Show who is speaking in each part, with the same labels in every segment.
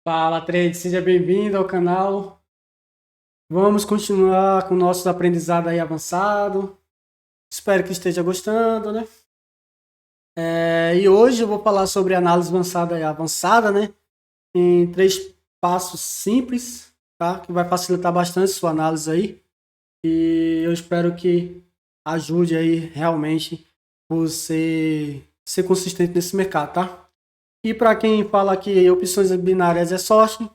Speaker 1: Fala, Trade, seja bem-vindo ao canal. Vamos continuar com o nosso aprendizado aí avançado. Espero que esteja gostando, né? E hoje eu vou falar sobre análise avançada, né? Em 3 passos simples, tá? Que vai facilitar bastante sua análise aí. E eu espero que ajude aí realmente você ser consistente nesse mercado, tá? E para quem fala que opções binárias é sorte,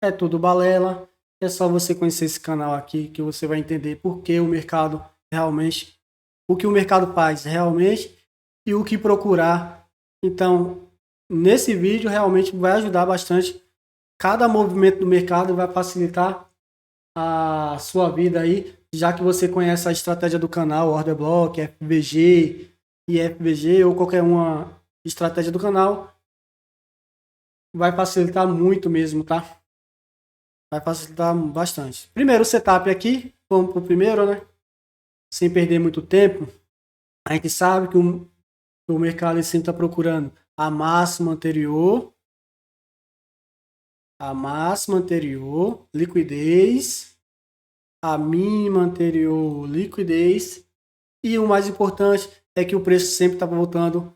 Speaker 1: é tudo balela. É só você conhecer esse canal aqui que você vai entender por que o mercado realmente, o que o mercado faz realmente e o que procurar. Então, nesse vídeo realmente vai ajudar bastante. Cada movimento do mercado vai facilitar a sua vida aí, já que você conhece a estratégia do canal, Order Block, FVG e FVG ou qualquer uma estratégia do canal, vai facilitar muito mesmo, tá? Vai facilitar bastante. Primeiro, o setup aqui. Vamos para o primeiro, né? Sem perder muito tempo. A gente sabe que o mercado sempre está procurando a máxima anterior, liquidez, a mínima anterior, liquidez. E o mais importante é que o preço sempre está voltando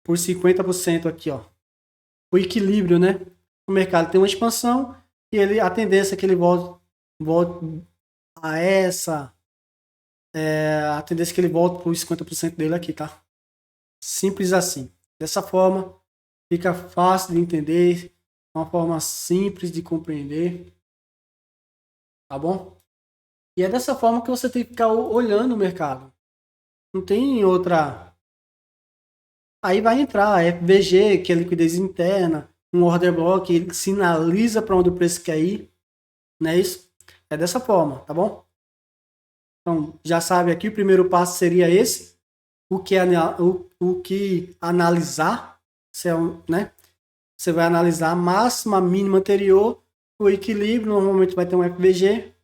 Speaker 1: por 50% aqui, ó. O equilíbrio, né? O mercado tem uma expansão e a tendência é que ele volte a essa a tendência é que ele volte para os 50% dele aqui, tá? Simples assim. Dessa forma, fica fácil de entender, uma forma simples de compreender, tá bom? E é dessa forma que você tem que ficar olhando o mercado. Não tem outra. Aí vai entrar a FVG, que é liquidez interna, um order block, ele sinaliza para onde o preço quer ir, não é isso? É dessa forma, tá bom? Então, já sabe aqui, o primeiro passo seria esse, o que analisar, né? Você vai analisar a máxima, a mínima anterior, o equilíbrio, normalmente vai ter um FVG,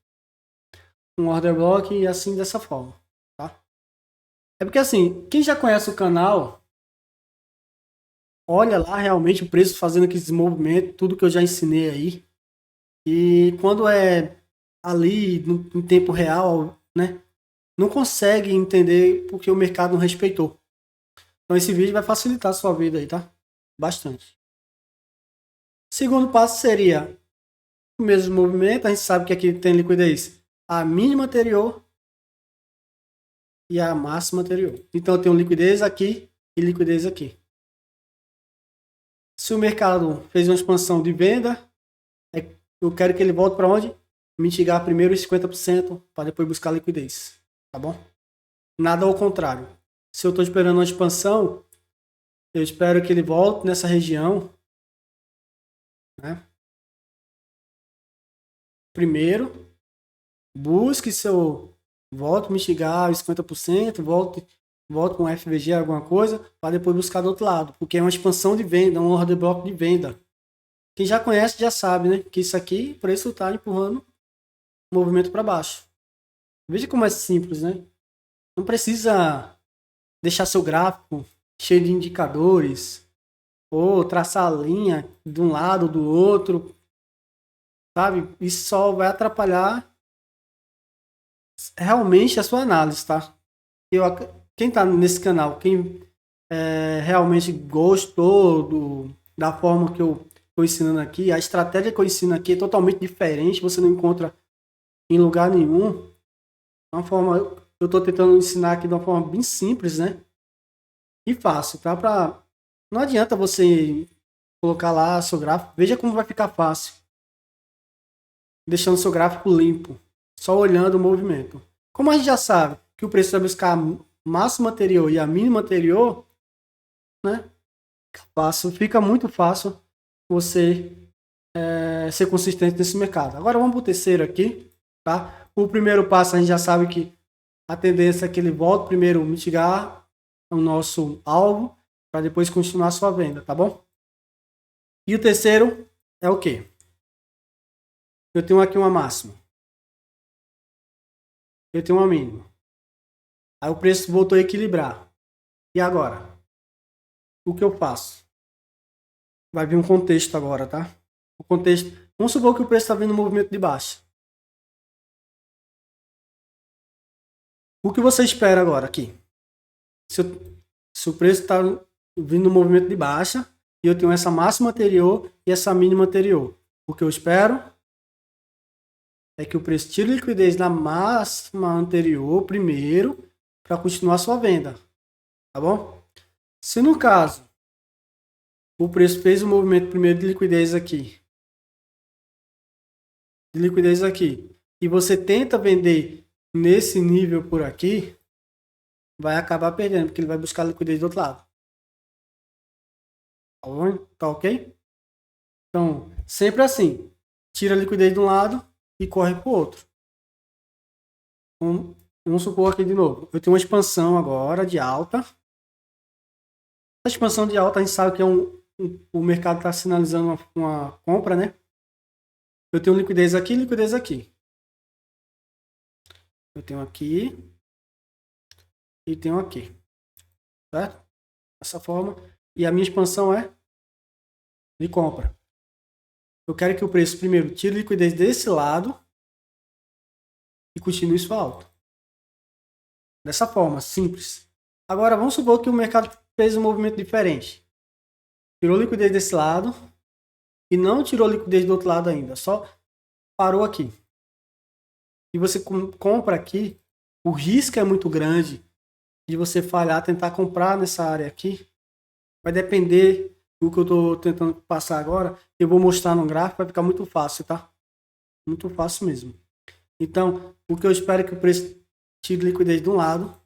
Speaker 1: um order block e assim dessa forma, tá? É porque assim, quem já conhece o canal, olha lá realmente o preço fazendo aqueles movimentos, tudo que eu já ensinei aí. E quando é ali no tempo real, né? Não consegue entender porque o mercado não respeitou. Então esse vídeo vai facilitar a sua vida aí, tá? Bastante. Segundo passo seria o mesmo movimento, a gente sabe que aqui tem liquidez a mínima anterior e a máxima anterior. Então eu tenho liquidez aqui e liquidez aqui. Se o mercado fez uma expansão de venda, eu quero que ele volte para onde? Mitigar primeiro os 50% para depois buscar liquidez. Tá bom? Nada ao contrário. Se eu estou esperando uma expansão, eu espero que ele volte nessa região, né? Primeiro, busque seu volte mitigar os 50%, volte com FVG alguma coisa, para depois buscar do outro lado, porque é uma expansão de venda, um order block de venda. Quem já conhece já sabe, né? Que isso aqui, o preço está empurrando o movimento para baixo. Veja como é simples, né? Não precisa deixar seu gráfico cheio de indicadores ou traçar a linha de um lado ou do outro, sabe? Isso só vai atrapalhar realmente a sua análise, tá? Eu, quem tá nesse canal, quem realmente gostou da forma que eu estou ensinando aqui, a estratégia que eu ensino aqui é totalmente diferente, você não encontra em lugar nenhum. Uma forma, eu estou tentando ensinar aqui de uma forma bem simples, né? E fácil, tá? Não adianta você colocar lá seu gráfico, veja como vai ficar fácil, deixando seu gráfico limpo, só olhando o movimento. Como a gente já sabe que o preço vai buscar a máxima anterior e a mínima anterior, né? Fácil, fica muito fácil você ser consistente nesse mercado. Agora vamos para o terceiro aqui, tá? O primeiro passo a gente já sabe que a tendência é que ele volte primeiro mitigar o nosso alvo para depois continuar a sua venda, tá bom? E o terceiro é o quê? Eu tenho aqui uma máxima, eu tenho uma mínima. Aí o preço voltou a equilibrar. E agora? O que eu faço? Vai vir um contexto agora, tá? O contexto. Vamos supor que o preço está vindo no movimento de baixa. O que você espera agora aqui? Se o preço está vindo no movimento de baixa e eu tenho essa máxima anterior e essa mínima anterior, o que eu espero é que o preço tire liquidez na máxima anterior primeiro para continuar sua venda, tá bom? Se no caso o preço fez o movimento primeiro de liquidez aqui, e você tenta vender nesse nível por aqui, vai acabar perdendo, porque ele vai buscar liquidez do outro lado. Tá bom? Tá ok? Então, sempre assim. Tira a liquidez de um lado e corre para o outro. Vamos supor aqui de novo. Eu tenho uma expansão agora de alta. A expansão de alta a gente sabe que o mercado está sinalizando uma compra, né? Eu tenho liquidez aqui e liquidez aqui. Eu tenho aqui e tenho aqui. Certo? Dessa forma. E a minha expansão é de compra. Eu quero que o preço primeiro tire liquidez desse lado e continue sua alta. Dessa forma, simples. Agora vamos supor que o mercado fez um movimento diferente. Tirou liquidez desse lado e não tirou liquidez do outro lado ainda. Só parou aqui. E você compra aqui, o risco é muito grande de você falhar, tentar comprar nessa área aqui. Vai depender do que eu estou tentando passar agora. Eu vou mostrar no gráfico, vai ficar muito fácil, tá? Muito fácil mesmo. Então, o que eu espero é que o preço tire liquidez de um lado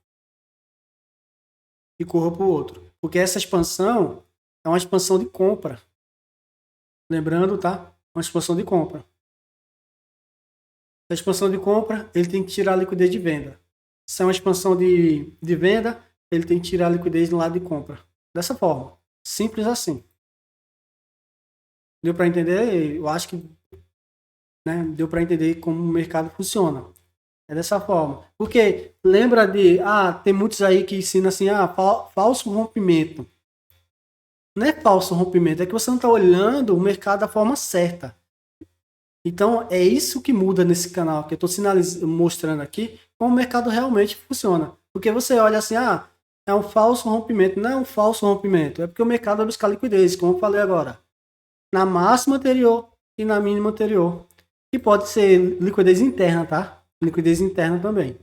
Speaker 1: e corra para o outro. Porque essa expansão é uma expansão de compra. Lembrando, tá? Uma expansão de compra. A expansão de compra, ele tem que tirar a liquidez de venda. Se é uma expansão de venda, ele tem que tirar a liquidez do lado de compra. Dessa forma. Simples assim. Deu para entender? Eu acho que, né, deu para entender como o mercado funciona. É dessa forma. Porque lembra de... tem muitos aí que ensinam assim, falso rompimento. Não é falso rompimento, é que você não está olhando o mercado da forma certa. Então, é isso que muda nesse canal, que eu estou mostrando aqui, como o mercado realmente funciona. Porque você olha assim, é um falso rompimento. Não é um falso rompimento, é porque o mercado vai buscar liquidez, como eu falei agora. Na máxima anterior e na mínima anterior. E pode ser liquidez interna, tá? Liquidez interna também.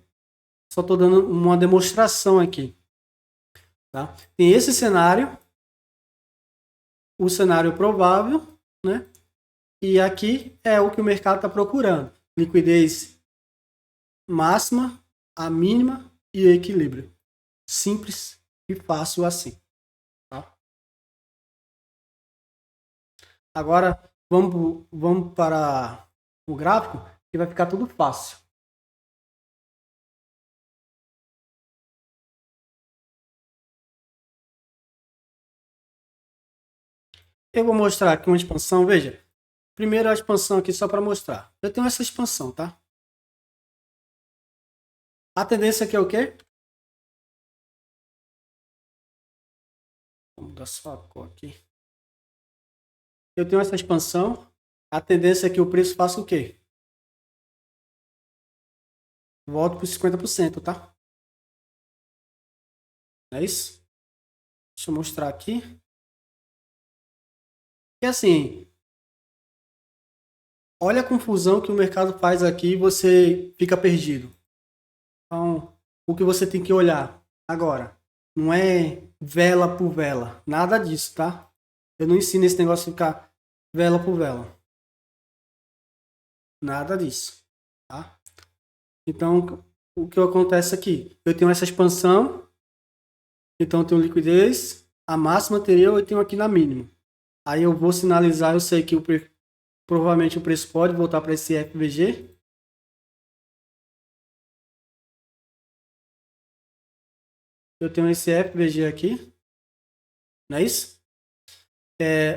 Speaker 1: Só estou dando uma demonstração aqui. Tá? Tem esse cenário, o cenário provável, né? E aqui é o que o mercado está procurando. Liquidez máxima, a mínima e equilíbrio. Simples e fácil assim. Tá? Agora vamos para o gráfico que vai ficar tudo fácil. Eu vou mostrar aqui uma expansão. Veja, primeiro a expansão aqui só para mostrar. Eu tenho essa expansão, tá? A tendência aqui é o quê? Vamos mudar só a cor aqui. Eu tenho essa expansão. A tendência é que o preço faça o quê? Volto para os 50%, tá? É isso? Deixa eu mostrar aqui. E assim, olha a confusão que o mercado faz aqui e você fica perdido. Então, o que você tem que olhar agora não é vela por vela, nada disso, tá? Eu não ensino esse negócio de ficar vela por vela. Nada disso, tá? Então, o que acontece aqui? Eu tenho essa expansão, então eu tenho liquidez, a máxima anterior eu tenho aqui na mínima. Aí eu vou sinalizar, eu sei que provavelmente o preço pode voltar para esse FVG. Eu tenho esse FVG aqui, não é isso?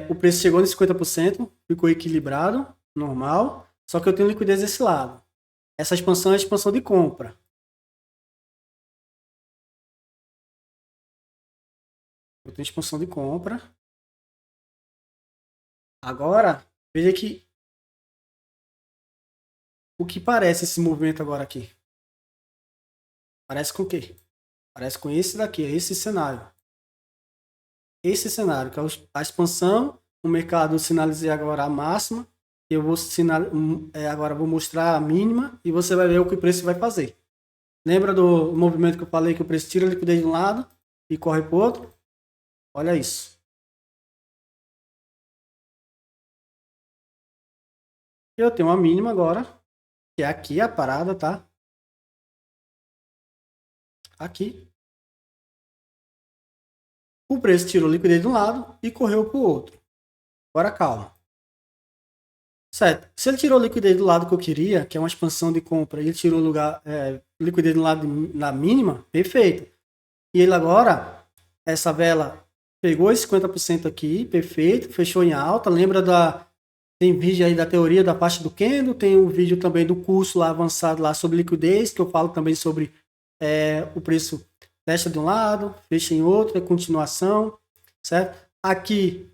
Speaker 1: O preço chegou em 50%, ficou equilibrado, normal, só que eu tenho liquidez desse lado. Essa expansão é a expansão de compra. Eu tenho expansão de compra. Agora, Veja que o que parece esse movimento agora aqui? Parece com o quê? Parece com esse daqui, esse cenário. Esse cenário, que é a expansão, o mercado sinalizei agora a máxima, eu vou agora vou mostrar a mínima e você vai ver o que o preço vai fazer. Lembra do movimento que eu falei que o preço tira a liquidez de um lado e corre para o outro? Olha isso. Eu tenho uma mínima agora, que é aqui a parada, tá? Aqui. O preço tirou liquidez de um lado e correu para o outro. Agora calma. Certo. Se ele tirou liquidez do lado que eu queria, que é uma expansão de compra, e ele tirou liquidez do lado na mínima, perfeito. E ele agora, essa vela pegou esse 50% aqui, perfeito, fechou em alta. Tem vídeo aí da teoria da faixa do candle, tem um vídeo também do curso lá avançado lá sobre liquidez, que eu falo também sobre o preço fecha de um lado, fecha em outro, é continuação, certo? Aqui,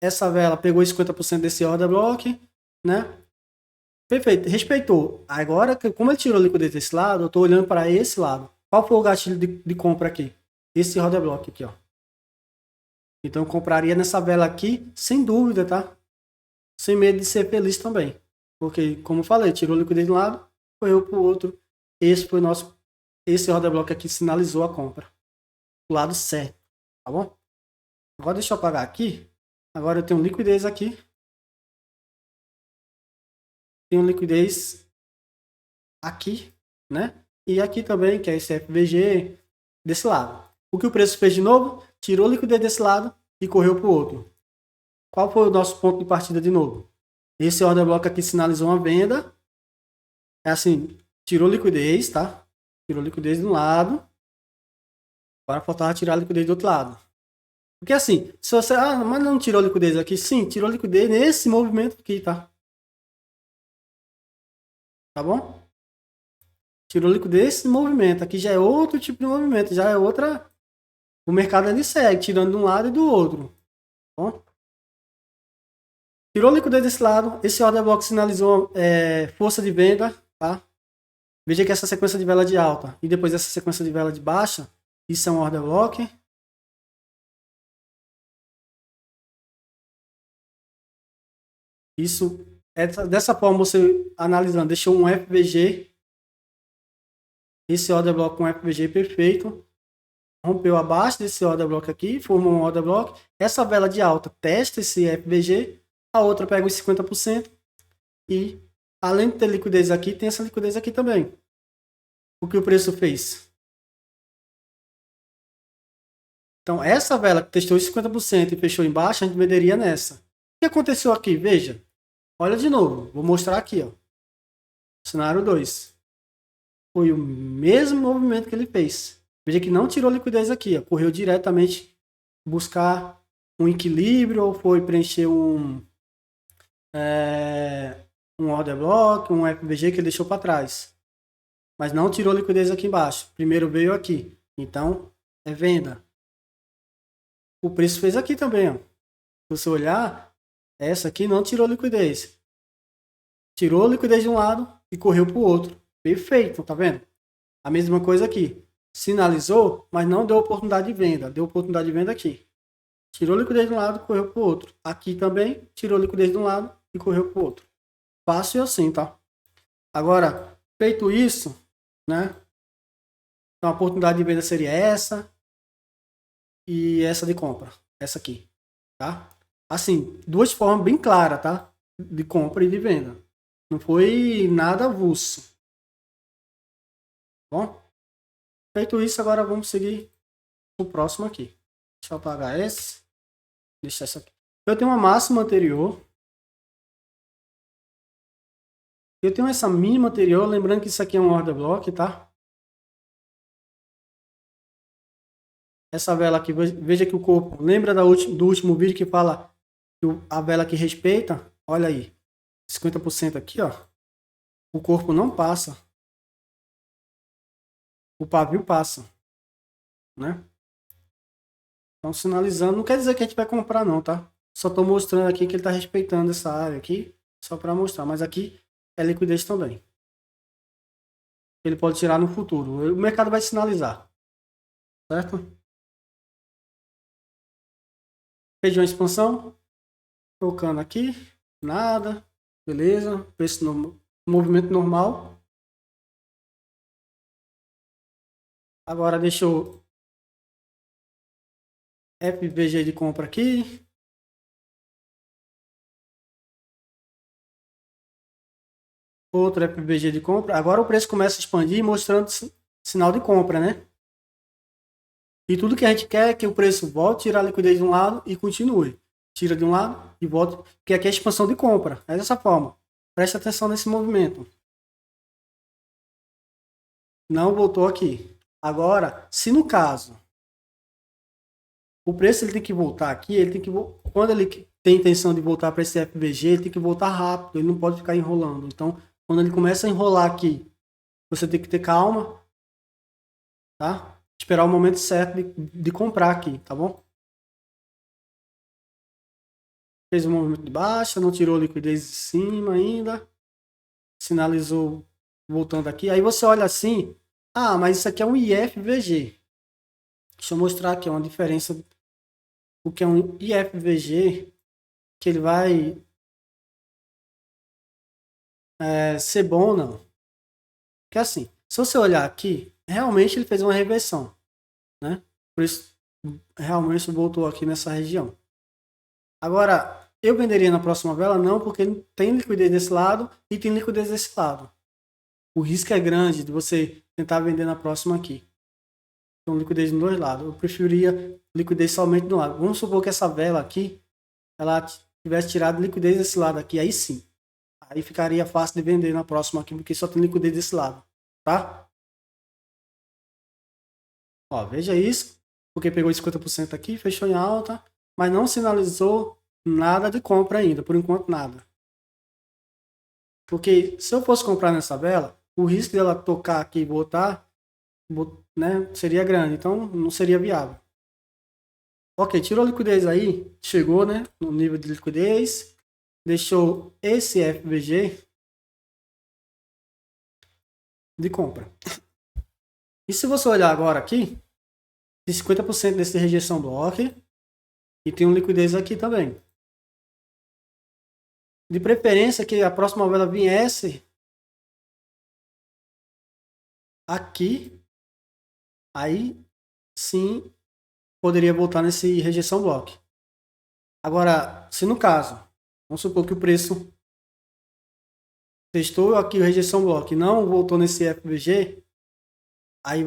Speaker 1: essa vela pegou esse 50% desse order block, né? Perfeito, respeitou. Agora, como ele tirou a liquidez desse lado, eu estou olhando para esse lado. Qual foi o gatilho de compra aqui? Esse order block aqui, ó. Então eu compraria nessa vela aqui, sem dúvida, tá? Sem medo de ser feliz também. Porque, como eu falei, tirou a liquidez de um lado, correu para o outro. Esse order block aqui sinalizou a compra. O lado certo, tá bom? Agora deixa eu apagar aqui. Agora eu tenho liquidez aqui. Tenho liquidez aqui, né? E aqui também, que é esse FVG, desse lado. O que o preço fez de novo? Tirou a liquidez desse lado e correu para o outro. Qual foi o nosso ponto de partida de novo? Esse order block aqui sinalizou uma venda. É assim, tirou liquidez, tá? Tirou liquidez de um lado. Agora faltava tirar a liquidez do outro lado. Porque assim, se você... Ah, mas não tirou liquidez aqui? Sim, tirou liquidez nesse movimento aqui, tá? Tá bom? Tirou liquidez nesse movimento. Aqui já é outro tipo de movimento. Já é outra... O mercado ele segue, tirando de um lado e do outro. Tá bom? Tirou liquidez desse lado. Esse order block sinalizou força de venda, tá? Veja que essa sequência de vela de alta e depois essa sequência de vela de baixa, isso é um order block. Isso, dessa forma, você analisando, deixou um FVG, esse order block com um FVG perfeito, rompeu abaixo desse order block aqui, formou um order block, essa vela de alta testa esse FVG, a outra pega os 50% e, além de ter liquidez aqui, tem essa liquidez aqui também. O que o preço fez? Então, essa vela que testou os 50% e fechou embaixo, a gente venderia nessa. O que aconteceu aqui? Veja. Olha de novo. Vou mostrar aqui, ó. Cenário 2. Foi o mesmo movimento que ele fez. Veja que não tirou liquidez aqui, ó. Correu diretamente buscar um equilíbrio ou foi preencher um order block, um FVG que ele deixou para trás. Mas não tirou liquidez aqui embaixo. Primeiro veio aqui. Então, é venda. O preço fez aqui também, ó. Se você olhar, essa aqui não tirou liquidez. Tirou liquidez de um lado e correu para o outro. Perfeito, tá vendo? A mesma coisa aqui. Sinalizou, mas não deu oportunidade de venda. Deu oportunidade de venda aqui. Tirou liquidez de um lado e correu para o outro. Aqui também, tirou liquidez de um lado e correu para o outro. Fácil assim, tá? Agora, feito isso, né? Então a oportunidade de venda seria essa e essa de compra. Essa aqui, tá? Assim, duas formas bem claras, tá? De compra e de venda. Não foi nada avulso. Bom? Feito isso, agora vamos seguir o próximo aqui. Deixa eu apagar esse. Deixar isso aqui. Eu tenho uma máxima anterior. Eu tenho essa mínima anterior. Lembrando que isso aqui é um order block, tá? Essa vela aqui, veja que o corpo... Lembra do último vídeo que fala que a vela que respeita? Olha aí. 50% aqui, ó. O corpo não passa. O pavio passa. Né? Então, sinalizando, não quer dizer que a gente vai comprar não, tá? Só estou mostrando aqui que ele está respeitando essa área aqui, só para mostrar. Mas aqui é liquidez também. Ele pode tirar no futuro. O mercado vai sinalizar, certo? Região expansão, tocando aqui, nada, beleza, preço no movimento normal. Agora deixa eu FVG de compra aqui. Outro FVG de compra. Agora o preço começa a expandir, mostrando sinal de compra, né? E tudo que a gente quer é que o preço volte, tirar a liquidez de um lado e continue. Tira de um lado e volta, porque aqui é expansão de compra. É dessa forma. Preste atenção nesse movimento. Não voltou aqui. Agora, se no caso o preço ele tem que voltar aqui, ele tem que quando ele tem intenção de voltar para esse FVG, ele tem que voltar rápido, ele não pode ficar enrolando. Então, quando ele começa a enrolar aqui, você tem que ter calma, tá? Esperar o momento certo de comprar aqui, tá bom? Fez um movimento de baixa, não tirou liquidez de cima ainda, sinalizou voltando aqui. Aí você olha assim, ah, mas isso aqui é um IFVG. Deixa eu mostrar aqui uma diferença. O que é um IFVG, que ele vai ser bom ou não. Porque assim, se você olhar aqui, realmente ele fez uma reversão, né? Por isso, realmente voltou aqui nessa região. Agora, eu venderia na próxima vela? Não, porque tem liquidez desse lado e tem liquidez desse lado. O risco é grande de você tentar vender na próxima aqui. Então, liquidez dos dois lados. Eu preferia liquidez somente de um lado. Vamos supor que essa vela aqui, ela tivesse tirado liquidez desse lado aqui, aí sim. Aí ficaria fácil de vender na próxima aqui, porque só tem liquidez desse lado, tá? Ó, veja isso, porque pegou 50% aqui, fechou em alta, mas não sinalizou nada de compra ainda, por enquanto nada. Porque se eu fosse comprar nessa vela, o risco dela tocar aqui e voltar, né, seria grande, então não seria viável. Ok, tirou a liquidez aí, chegou, né, no nível de liquidez, deixou esse FVG de compra. E se você olhar agora aqui, tem 50% desse rejeição block e tem um liquidez aqui também. De preferência que a próxima vela viesse aqui, aí sim poderia voltar nesse rejeição block. Agora, se no caso, vamos supor que o preço testou aqui o rejeição block e não voltou nesse FVG, aí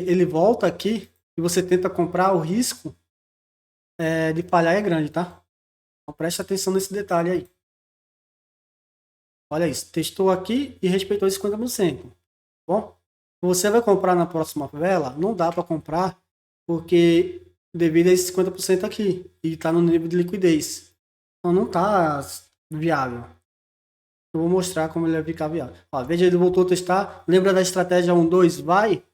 Speaker 1: ele volta aqui e você tenta comprar, o risco de falhar é grande, tá? Então preste atenção nesse detalhe aí. Olha isso, testou aqui e respeitou esse 50%. Bom, você vai comprar na próxima vela, não dá para comprar porque devido a esse 50% aqui e está no nível de liquidez. Então não está viável. Eu vou mostrar como ele vai ficar viável. Ó, veja, ele voltou a testar. Lembra da estratégia 1-2? Vai?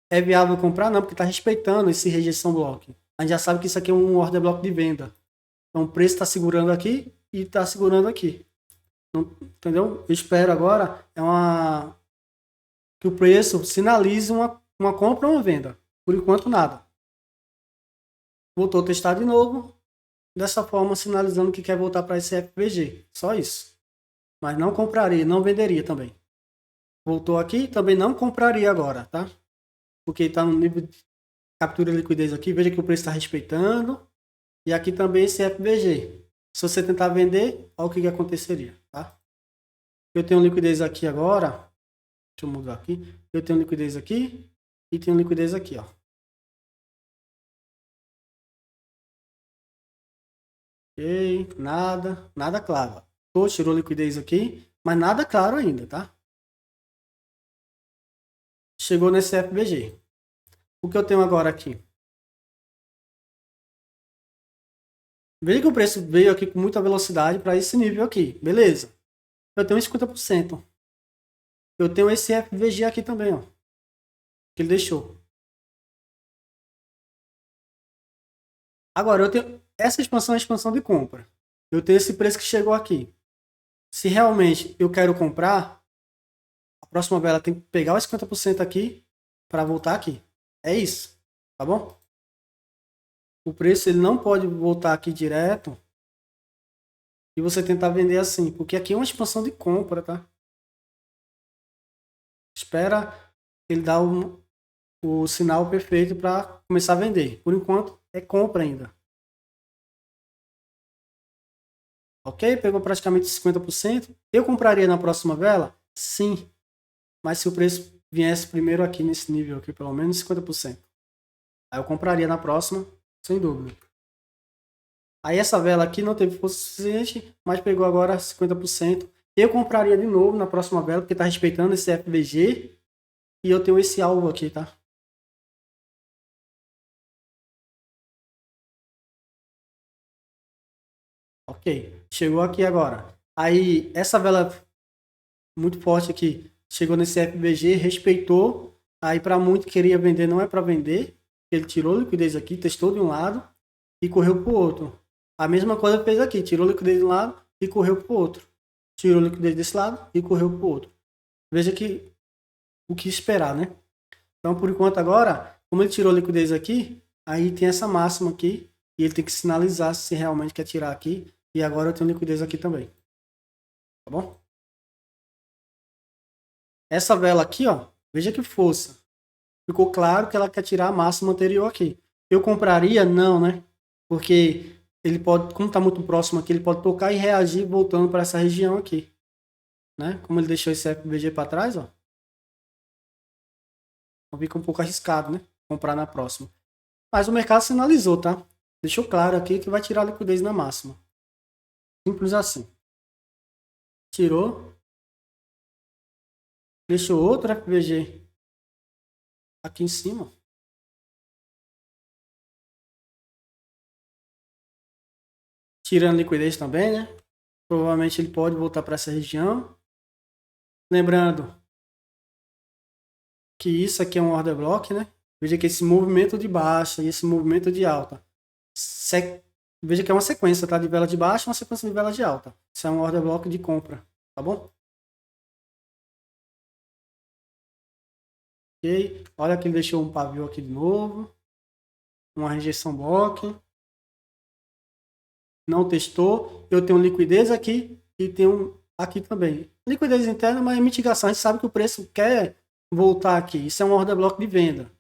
Speaker 1: É viável comprar? Não, porque está respeitando esse rejeição block. A gente já sabe que isso aqui é um order block de venda. Então o preço está segurando aqui e está segurando aqui. Entendeu? Eu espero agora que o preço sinalize uma compra ou uma venda. Por enquanto, nada. Voltou a testar de novo. Dessa forma, sinalizando que quer voltar para esse FVG. Só isso. Mas não compraria, não venderia também. Voltou aqui, também não compraria agora, tá? Porque está no nível de captura de liquidez aqui. Veja que o preço está respeitando. E aqui também esse FVG. Se você tentar vender, olha o que aconteceria, tá? Eu tenho liquidez aqui agora. Deixa eu mudar aqui. Eu tenho liquidez aqui e tenho liquidez aqui, ó. Ok, nada claro. Tirou liquidez aqui, mas nada claro ainda, tá? Chegou nesse FBG. O que eu tenho agora aqui? Veja que o preço veio aqui com muita velocidade para esse nível aqui, beleza? Eu tenho 50%. Eu tenho esse FVG aqui também, ó. Que ele deixou. Agora, essa expansão é a expansão de compra. Eu tenho esse preço que chegou aqui. Se realmente eu quero comprar, a próxima vela tem que pegar os 50% aqui para voltar aqui. É isso, tá bom? O preço ele não pode voltar aqui direto e você tentar vender assim, porque aqui é uma expansão de compra, tá? Espera ele dar o sinal perfeito para começar a vender. Por enquanto é compra ainda. Ok? Pegou praticamente 50%. Eu compraria na próxima vela? Sim. Mas se o preço viesse primeiro aqui nesse nível aqui, pelo menos 50%. Aí eu compraria na próxima, sem dúvida. Aí essa vela aqui não teve força suficiente, mas pegou agora 50%. Eu compraria de novo na próxima vela, porque está respeitando esse FBG. E eu tenho esse alvo aqui, tá? Ok. Chegou aqui agora. Aí essa vela muito forte aqui chegou nesse FBG, respeitou. Aí para muito queria vender, não é para vender. Ele tirou liquidez aqui, testou de um lado e correu para o outro. A mesma coisa fez aqui, tirou liquidez de um lado e correu para o outro. Tirou liquidez desse lado e correu para o outro. Veja que o que esperar, né? Então, por enquanto agora, como ele tirou liquidez aqui, aí tem essa máxima aqui e ele tem que sinalizar se realmente quer tirar aqui. E agora eu tenho liquidez aqui também. Tá bom? Essa vela aqui, ó, veja que força. Ficou claro que ela quer tirar a máxima anterior aqui. Eu compraria? Não, né? Porque ele pode, como está muito próximo aqui, ele pode tocar e reagir voltando para essa região aqui. Né? Como ele deixou esse FBG para trás, ó. Então fica um pouco arriscado, né? Comprar na próxima. Mas o mercado sinalizou, tá? Deixou claro aqui que vai tirar a liquidez na máxima. Simples assim. Tirou. Deixou outro FBG aqui em cima. Tirando liquidez também, né? Provavelmente ele pode voltar para essa região. Lembrando que isso aqui é um order block, né? Veja que esse movimento de baixa e esse movimento de alta. Veja que é uma sequência, tá? De vela de baixa e uma sequência de vela de alta. Isso é um order block de compra, tá bom? Ok. Olha que ele deixou um pavio aqui de novo. Uma rejeição block. Não testou. Eu tenho liquidez aqui e tenho aqui também. Liquidez interna, mas mitigação. A gente sabe que o preço quer voltar aqui. Isso é um order block de venda.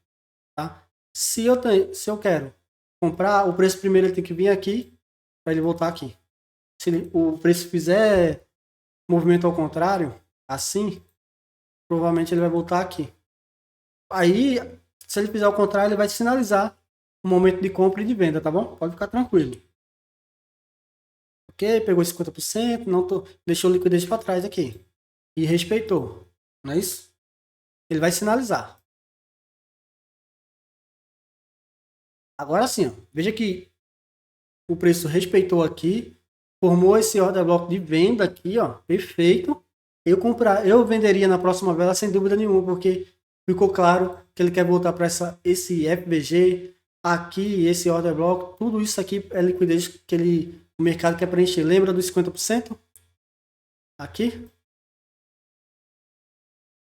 Speaker 1: Tá? Se eu quero comprar, o preço primeiro ele tem que vir aqui para ele voltar aqui. Se o preço fizer movimento ao contrário, assim, provavelmente ele vai voltar aqui. Aí, se ele fizer ao contrário, ele vai sinalizar o momento de compra e de venda, tá bom? Pode ficar tranquilo. Ok, pegou 50%, não deixou liquidez para trás aqui. E respeitou, não é isso? Ele vai sinalizar. Agora sim, ó, veja que o preço respeitou aqui, formou esse order block de venda aqui, ó, perfeito. Eu venderia na próxima vela sem dúvida nenhuma, porque ficou claro que ele quer voltar para esse FBG aqui, esse order block, tudo isso aqui é liquidez que o mercado quer preencher. Lembra dos 50%? Aqui,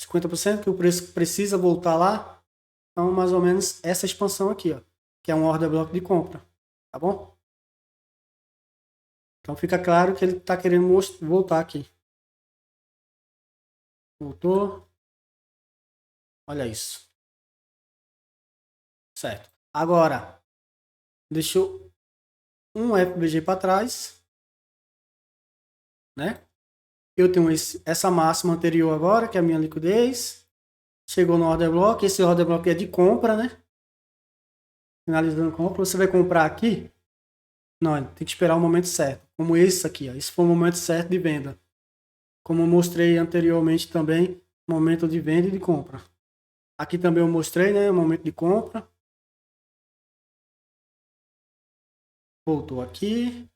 Speaker 1: 50% que o preço precisa voltar lá. Então, mais ou menos essa expansão aqui, ó, que é um order block de compra, tá bom? Então fica claro que ele está querendo voltar aqui. Voltou. Olha isso. Certo. Agora, deixou um FBG para trás, né? Eu tenho essa máxima anterior agora, que é a minha liquidez. Chegou no order block. Esse order block é de compra, né? Finalizando a compra. Você vai comprar aqui? Não, tem que esperar o momento certo. Como esse aqui, ó. Esse foi o momento certo de venda. Como eu mostrei anteriormente também, momento de venda e de compra. Aqui também eu mostrei, né? O momento de compra. Voltou aqui.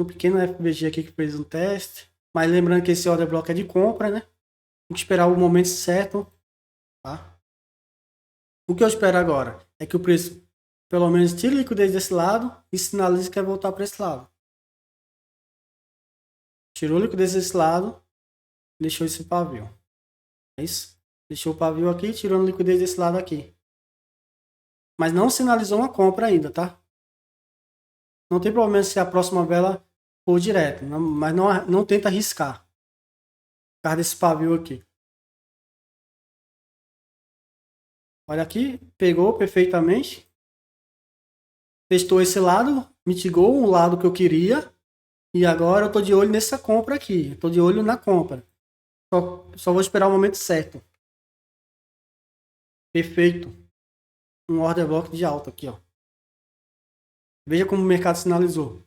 Speaker 1: Um pequeno FBG aqui que fez um teste. Mas lembrando que esse order block é de compra, né? Tem que esperar o momento certo, tá? O que eu espero agora é que o preço Pelo menos tira a liquidez desse lado e sinaliza que quer voltar para esse lado. Tirou a liquidez desse lado, deixou esse pavio. É isso? Deixou o pavio aqui, tirando a liquidez desse lado aqui. Mas não sinalizou uma compra ainda, tá? Não tem problema se a próxima vela for direto, mas não tenta arriscar. Por causa desse pavio aqui. Olha aqui, pegou perfeitamente. Testou esse lado, mitigou o lado que eu queria. E agora eu tô de olho nessa compra aqui. Eu tô de olho na compra. Só vou esperar o momento certo. Perfeito. Um order block de alta aqui, ó. Veja como o mercado sinalizou.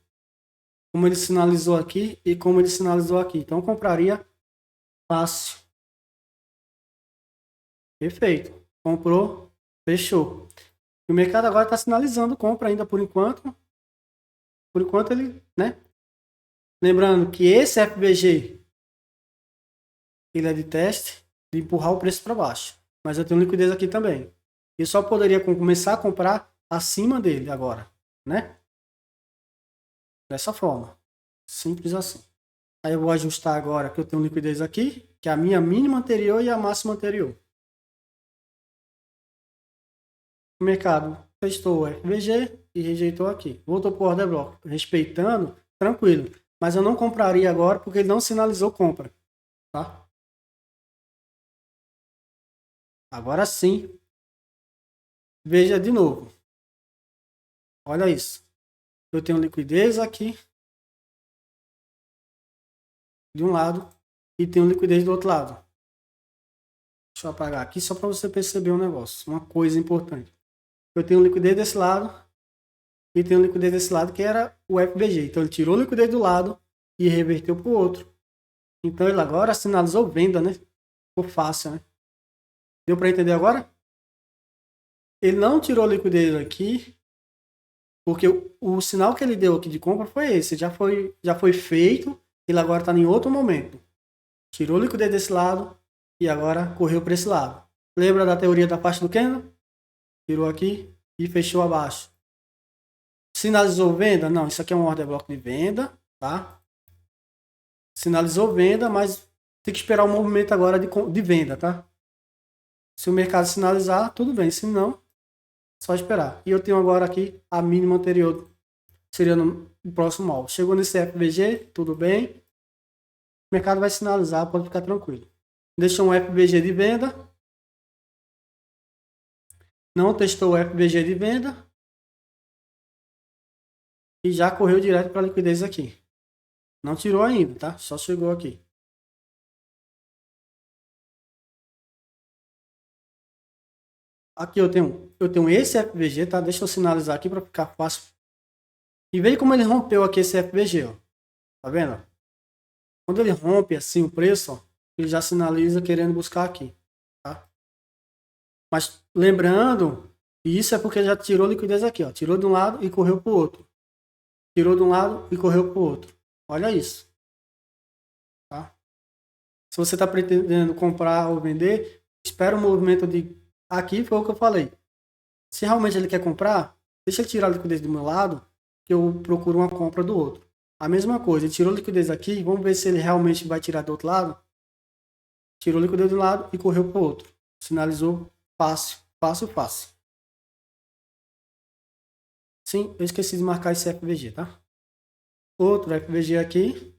Speaker 1: Como ele sinalizou aqui e como ele sinalizou aqui. Então eu compraria fácil. Perfeito. Comprou, fechou. O mercado agora está sinalizando compra ainda por enquanto. Por enquanto ele, né? Lembrando que esse FBG ele é de teste, de empurrar o preço para baixo. Mas eu tenho liquidez aqui também. Eu só poderia começar a comprar acima dele agora, né? Dessa forma. Simples assim. Aí eu vou ajustar agora que eu tenho liquidez aqui, que é a minha mínima anterior e a máxima anterior. O mercado testou o FBG e rejeitou aqui. Voltou para o order block, respeitando, tranquilo. Mas eu não compraria agora porque ele não sinalizou compra, tá? Agora sim, veja de novo. Olha isso. Eu tenho liquidez aqui de um lado e tenho liquidez do outro lado. Deixa eu apagar aqui só para você perceber um negócio, uma coisa importante. Eu tenho liquidez desse lado e tenho liquidez desse lado que era o FBG. Então ele tirou a liquidez do lado e reverteu para o outro. Então ele agora sinalizou venda, né? Ficou fácil, né? Deu para entender agora? Ele não tirou a liquidez aqui, porque o sinal que ele deu aqui de compra foi esse. Já foi feito, ele agora está em outro momento. Tirou a liquidez desse lado e agora correu para esse lado. Lembra da teoria da parte do candle? Tirou aqui e fechou abaixo. Sinalizou venda? Não, isso aqui é um order block de venda, tá? Sinalizou venda, mas tem que esperar o movimento agora de venda, tá? Se o mercado sinalizar, tudo bem. Se não, só esperar. E eu tenho agora aqui a mínima anterior, seria no próximo alvo. Chegou nesse FBG, tudo bem. O mercado vai sinalizar, pode ficar tranquilo. Deixou um FBG de venda. Não testou o FBG de venda. E já correu direto para a liquidez aqui. Não tirou ainda, tá? Só chegou aqui. Aqui eu tenho esse FBG, tá? Deixa eu sinalizar aqui para ficar fácil. E veja como ele rompeu aqui esse FBG, ó. Tá vendo? Quando ele rompe assim o preço, ó, ele já sinaliza querendo buscar aqui, tá? Mas lembrando, isso é porque já tirou liquidez aqui, ó. Tirou de um lado e correu pro outro. Tirou de um lado e correu pro outro. Olha isso, tá? Se você está pretendendo comprar ou vender, espera o movimento de aqui, foi o que eu falei. Se realmente ele quer comprar, deixa ele tirar a liquidez do meu lado, que eu procuro uma compra do outro. A mesma coisa, ele tirou a liquidez aqui, vamos ver se ele realmente vai tirar do outro lado. Tirou a liquidez do lado e correu para o outro. Sinalizou fácil, fácil, fácil. Sim, eu esqueci de marcar esse FVG, tá? Outro FVG aqui.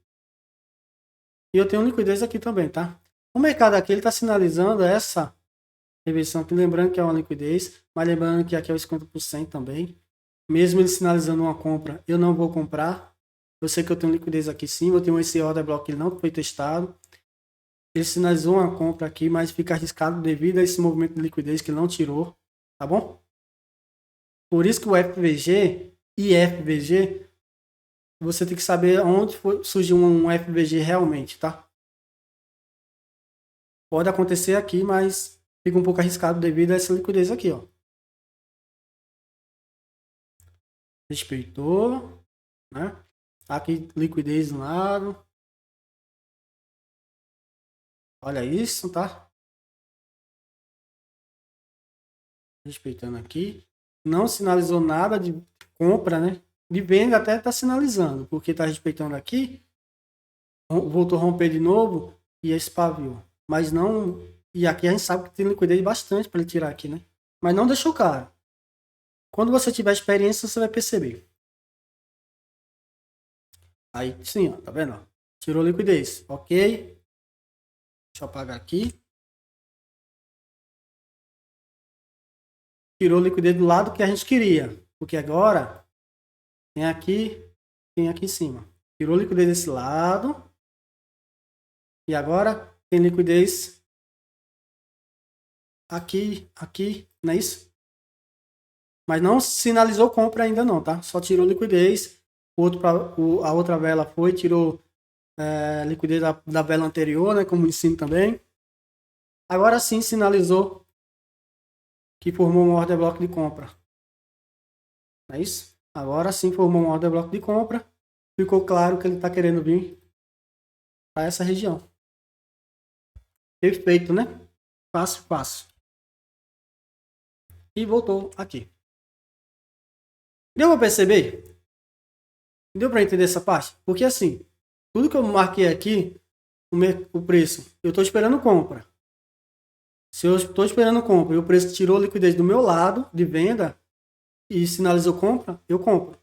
Speaker 1: E eu tenho liquidez aqui também, tá? O mercado aqui ele está sinalizando essa reversão aqui, lembrando que é uma liquidez, mas lembrando que aqui é o 50% também. Mesmo ele sinalizando uma compra, eu não vou comprar. Eu sei que eu tenho liquidez aqui sim, eu tenho esse order block que ele não foi testado. Ele sinalizou uma compra aqui, mas fica arriscado devido a esse movimento de liquidez que ele não tirou, tá bom? Por isso que o FVG e FVG, você tem que saber onde surgiu um FVG realmente, tá? Pode acontecer aqui, mas fica um pouco arriscado devido a essa liquidez aqui, ó. Respeitou, né? Aqui liquidez do lado. Olha isso, tá? Respeitando aqui. não sinalizou nada de compra, né? De venda até está sinalizando, porque está respeitando aqui, voltou a romper de novo e esse pavio. Mas não. E aqui a gente sabe que tem liquidez bastante para ele tirar aqui, né? Mas não deixou claro. Quando você tiver experiência, você vai perceber. Aí sim, ó, tá vendo? Tirou liquidez. Ok. Deixa eu apagar aqui. Tirou liquidez do lado que a gente queria. Porque agora tem aqui em cima. Tirou liquidez desse lado. E agora tem liquidez aqui, não é isso? Mas não sinalizou compra ainda não, tá? Só tirou liquidez. A outra vela foi, tirou liquidez da vela anterior, né? Como ensino também. Agora sim sinalizou que formou um order block de compra. Não é isso? Agora sim formou um order block de compra. Ficou claro que ele está querendo vir para essa região. Perfeito, né? Fácil, fácil. E voltou aqui. Deu para perceber? Deu para entender essa parte? Porque assim, tudo que eu marquei aqui, o preço, eu estou esperando compra. Se eu estou esperando compra e o preço tirou liquidez do meu lado de venda e sinalizou compra, eu compro.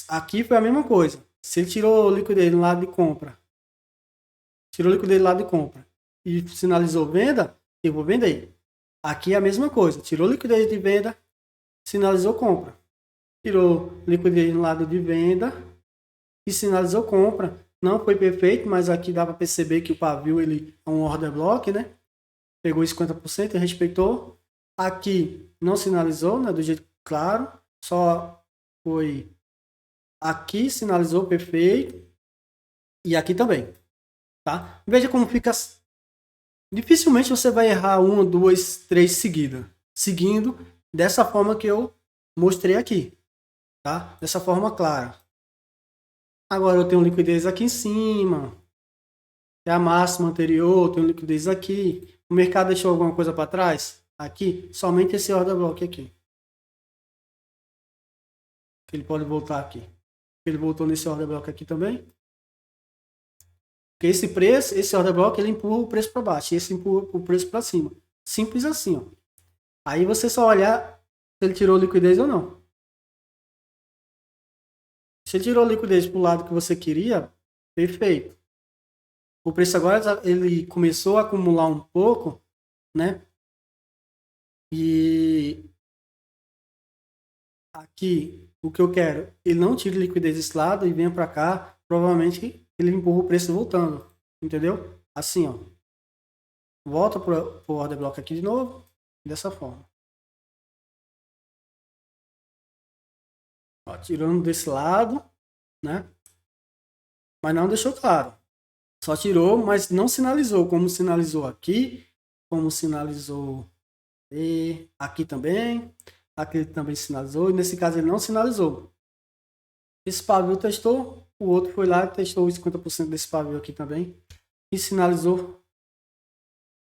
Speaker 1: Aqui foi a mesma coisa. Se ele tirou liquidez do lado de compra, tirou liquidez do lado de compra e sinalizou venda, eu vou vender. Aqui é a mesma coisa. Tirou liquidez de venda, sinalizou compra. Tirou liquidez no lado de venda e sinalizou compra. Não foi perfeito, mas aqui dá para perceber que o pavio ele é um order block, né? Pegou 50% e respeitou. Aqui não sinalizou, né? Do jeito claro. Só foi aqui, sinalizou perfeito. E aqui também, tá? Veja como fica. Dificilmente você vai errar uma, duas, três seguidas. Seguindo dessa forma que eu mostrei aqui, tá? Dessa forma clara. Agora eu tenho liquidez aqui em cima. É a máxima anterior, tenho liquidez aqui. O mercado deixou alguma coisa para trás? Aqui, somente esse order block aqui. Ele pode voltar aqui. Ele voltou nesse order block aqui também. Porque esse preço, esse order block, ele empurra o preço para baixo. E esse empurra o preço para cima. Simples assim, ó. Aí você só olhar se ele tirou liquidez ou não. Se ele tirou liquidez para o lado que você queria, perfeito. O preço agora ele começou a acumular um pouco, né? E aqui, o que eu quero, ele não tire liquidez desse lado e venha para cá, provavelmente ele empurra o preço voltando, entendeu? Assim, ó. Volta pro order block aqui de novo, dessa forma. Ó, tirando desse lado, né? Mas não deixou claro. Só tirou, mas não sinalizou, como sinalizou aqui, como sinalizou aqui também. Aqui ele também sinalizou, e nesse caso ele não sinalizou. Esse pavio testou, o outro foi lá e testou os 50% desse pavio aqui também. E sinalizou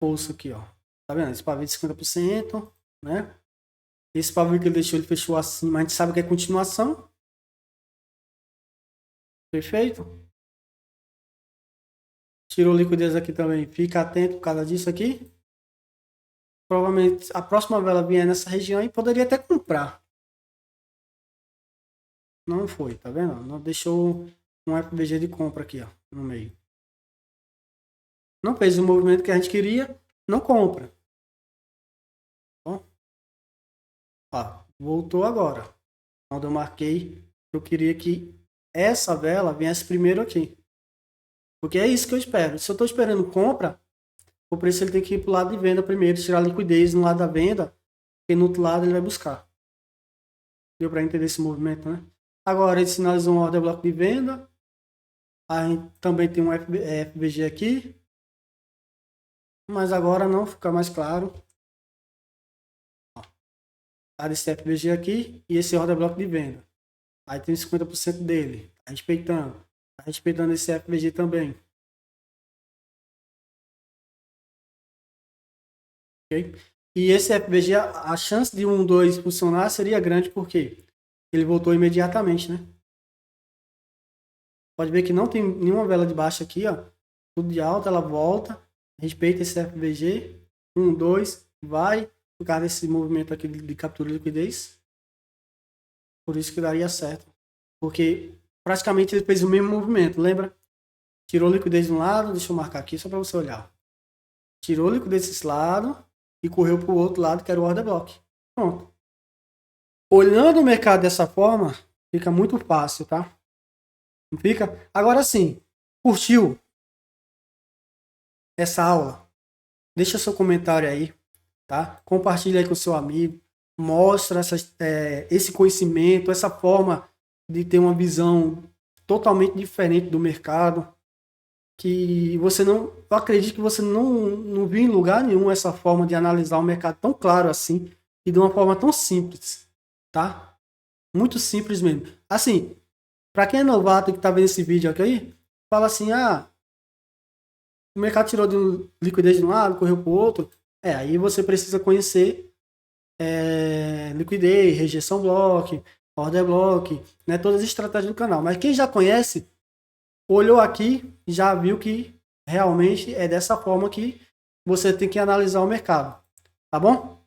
Speaker 1: bolso aqui, ó. Tá vendo? Esse pavio de 50%, né? Esse pavio que ele deixou, ele fechou assim, mas a gente sabe que é continuação. Perfeito? Tirou liquidez aqui também. Fica atento por causa disso aqui. Provavelmente a próxima vela vier nessa região e poderia até comprar. Não foi, tá vendo? Não deixou um FBG de compra aqui, ó, no meio. Não fez o movimento que a gente queria, não compra. Bom, ó, voltou agora. Quando eu marquei, eu queria que essa vela viesse primeiro aqui. Porque é isso que eu espero. Se eu estou esperando compra, o preço ele tem que ir para o lado de venda primeiro, tirar a liquidez no lado da venda, e no outro lado ele vai buscar. Deu para entender esse movimento, né? Agora ele sinalizou um order block de venda. Aí também tem um FBG aqui. Mas agora não fica mais claro. Tá esse FBG aqui e esse order block de venda. Aí tem 50% dele. Tá respeitando. Tá respeitando esse FBG também. Ok? E esse FVG, a chance de 1, 2 funcionar seria grande, porque ele voltou imediatamente, né? Pode ver que não tem nenhuma vela de baixa aqui, ó. Tudo de alta, ela volta, respeita esse FVG. 1, 2, vai, por causa desse movimento aqui de captura de liquidez. Por isso que daria certo. Porque praticamente ele fez o mesmo movimento, lembra? Tirou liquidez de um lado, deixa eu marcar aqui só para você olhar. Tirou liquidez desse lado e correu para o outro lado, que era o order block. Pronto. Olhando o mercado dessa forma, fica muito fácil, tá? Não fica? Agora sim, curtiu essa aula? Deixa seu comentário aí, tá? Compartilha aí com seu amigo. Mostra esse conhecimento, essa forma de ter uma visão totalmente diferente do mercado. Que você não... Eu acredito que você não viu em lugar nenhum essa forma de analisar o mercado tão claro assim e de uma forma tão simples, tá? Muito simples mesmo. Assim, para quem é novato que tá vendo esse vídeo aqui, fala assim, o mercado tirou de liquidez de um lado, correu para o outro. Aí você precisa conhecer liquidez, rejeição block, order block, né, todas as estratégias do canal. Mas quem já conhece, olhou aqui, já viu que realmente é dessa forma que você tem que analisar o mercado. Tá bom?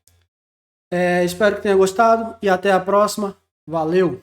Speaker 1: Espero que tenha gostado e até a próxima. Valeu!